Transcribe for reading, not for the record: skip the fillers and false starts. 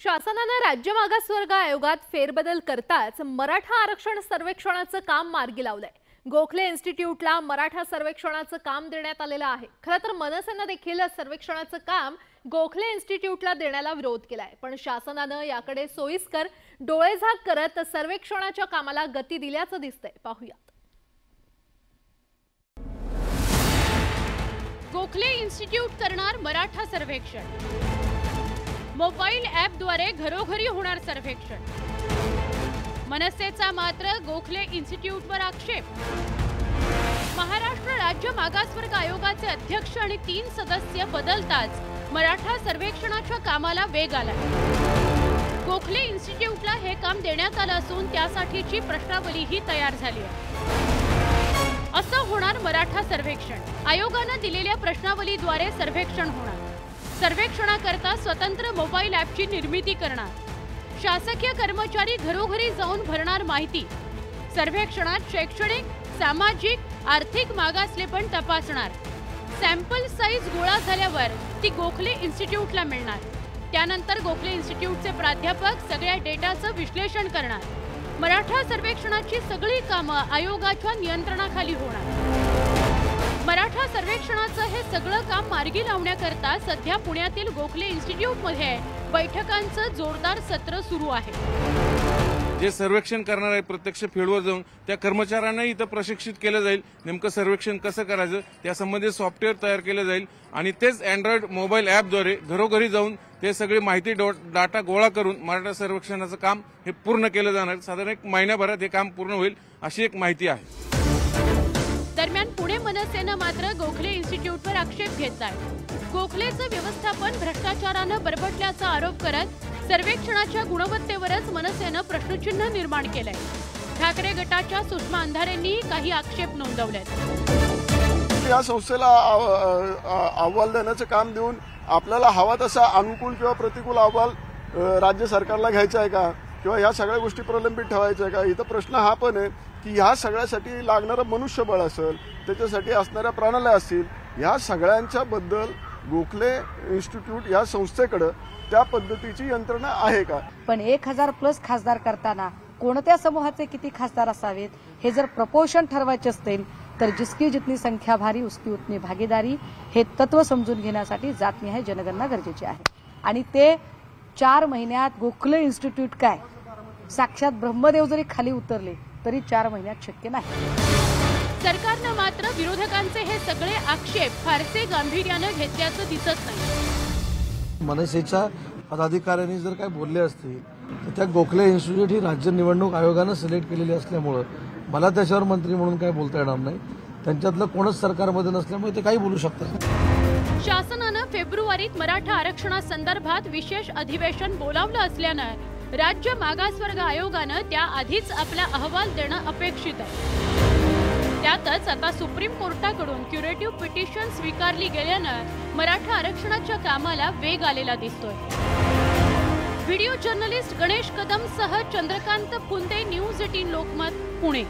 शासनाने राज्य मागासवर्ग आयोगात फेरबदल करताच मराठा आरक्षण सर्वेक्षणाचं काम मार्गी लावलंय। गोखले इन्स्टिट्यूटला मराठा सर्वेक्षणाचं काम देण्यात आलेलं आहे। खरं तर मनसेने देखील सर्वेक्षणाचं काम गोखले इन्स्टिट्यूटला देण्याला विरोध केलाय, पण शासनाने याकडे सोयीस्कर डोळेझाक करत सर्वेक्षणाच्या कामाला गती दिल्याचं दिसतंय। पाहूयात। गोखले इन्स्टिट्यूट करणार मराठा सर्वेक्षण। मोबाईल ॲपद्वारे घरोघरी होणार सर्वेक्षण। मनसेचा मात्र गोखले इन्स्टिट्यूटवर आक्षेप। महाराष्ट्र राज्य मागासवर्ग आयोगाचे अध्यक्ष आणि 3 सदस्य बदलताच मराठा सर्वेक्षणाच्या कामाला वेग आला। गोखले इन्स्टिट्यूटला हे काम देण्यात आलं असून त्यासाठीची प्रश्नावलीही तयार झाली आहे। असं होणार मराठा सर्वेक्षण। आयोगाने दिलेल्या प्रश्नावलीद्वारे सर्वेक्षण होणार। सर्वेक्षणाकरता स्वतंत्र मोबाईल ॲपची निर्मिती करणार। शासकीय कर्मचारी घरोघरी जाऊन भरणार माहिती। सर्वेक्षणात शैक्षणिक, सामाजिक, आर्थिक मागासलेपण तपासणार। सॅम्पल साईज गोळा झाल्यावर ती गोखले इन्स्टिट्यूटला मिळणार। त्यानंतर गोखले इन्स्टिट्यूटचे प्राध्यापक सगळ्या डेटाचं विश्लेषण करणार। मराठा सर्वेक्षणाची सगळी कामं आयोगाच्या नियंत्रणाखाली होणार। मराठा सर्वेक्षणाचं हे सगळं काम मार्गी लावण्याकरता सध्या पुण्यातील गोखले इन्स्टिट्यूटमध्ये बैठकांचं जोरदार सत्र सुरू आहे। जे सर्वेक्षण करणार आहे प्रत्यक्ष फील्डवर जाऊन त्या कर्मचाऱ्यांना इथं प्रशिक्षित केलं जाईल। नेमकं सर्वेक्षण कसं करायचं त्यासंबंधी सॉफ्टवेअर तयार केलं जाईल आणि तेच अँड्रॉइड मोबाईल ॲपद्वारे घरोघरी जाऊन ते सगळी माहिती डाटा गोळा करून मराठा सर्वेक्षणाचं काम हे पूर्ण केलं जाणार। साधारण 1 महिन्याभरात हे काम पूर्ण होईल अशी एक माहिती आहे। दरम्यान पुणे मनसेने मात्र गोखले इन्स्टिट्यूटवर आक्षेप घेतलाय। गोखलेचं व्यवस्थापन भ्रष्टाचारानं बरबटल्याचा आरोप करत सर्वेक्षणाच्या गुणवत्तेवरच मनसेने प्रश्नचिन्ह निर्माण केलंय। ठाकरे गटाच्या सुषमा अंधारेंनी काही आक्षेप नोंदवलेत। या संस्थेला अहवाल देण्याचं काम देऊन आपल्याला हवा तसा अनुकूल किंवा प्रतिकूल अहवाल राज्य सरकारला घ्यायचा आहे का किंवा या सगळ्या गोष्टी प्रलंबित ठेवायच्या आहे का? इथं प्रश्न हा पण आहे की ह्या सगळ्यासाठी लागणारं मनुष्यबळ असेल, त्याच्यासाठी असणाऱ्या प्रणाल्या असतील, ह्या सगळ्यांच्या बद्दल गोखले इन्स्टिट्यूट या संस्थेकडे त्या पद्धतीची यंत्रणा आहे का? पण 1000+ खासदार करताना कोणत्या समूहाचे किती खासदार असावेत हे जर प्रपोर्शन ठरवायचे असतील तर जिसकी जितनी संख्या भारी उसकी उतनी भागीदारी हे तत्व समजून घेण्यासाठी जातनिहाय जनगणना गरजेची आहे। आणि ते 4 महिन्यात गोखले इन्स्टिट्यूट काय साक्षात ब्रह्मदेव जरी खाली उतरले तरी 4 महिन्यात शक्य नाही। सरकारनं मात्र विरोधकांचे हे सगळे आक्षेप फारसे गांभीर्याने घेतल्याचं दिसत नाही। मनसेच्या पदाधिकाऱ्यांनी जर काय बोलले असतील तर त्या गोखले इन्स्टिट्यूट ही राज्य निवडणूक आयोगानं सिलेक्ट केलेली असल्यामुळे मला त्याच्यावर मंत्री म्हणून काय बोलता येणार नाही। त्यांच्यातलं कोणच सरकारमध्ये नसल्यामुळे ते काही बोलू शकतात। शासनानं फेब्रुवारीत मराठा आरक्षणासंदर्भात विशेष अधिवेशन बोलावलं असल्यानं राज्य मागासवर्ग आयोगानं त्याआधीच आपला अहवाल देणं अपेक्षित आहे। त्यातच आता सुप्रीम कोर्टाकडून क्युरेटिव्ह पिटिशन स्वीकारली गेल्यानं मराठा आरक्षणाच्या कामाला वेग आलेला दिसतोय। व्हिडिओ जर्नलिस्ट गणेश कदमसह चंद्रकांत फुंदे, न्यूज 18 लोकमत, पुणे।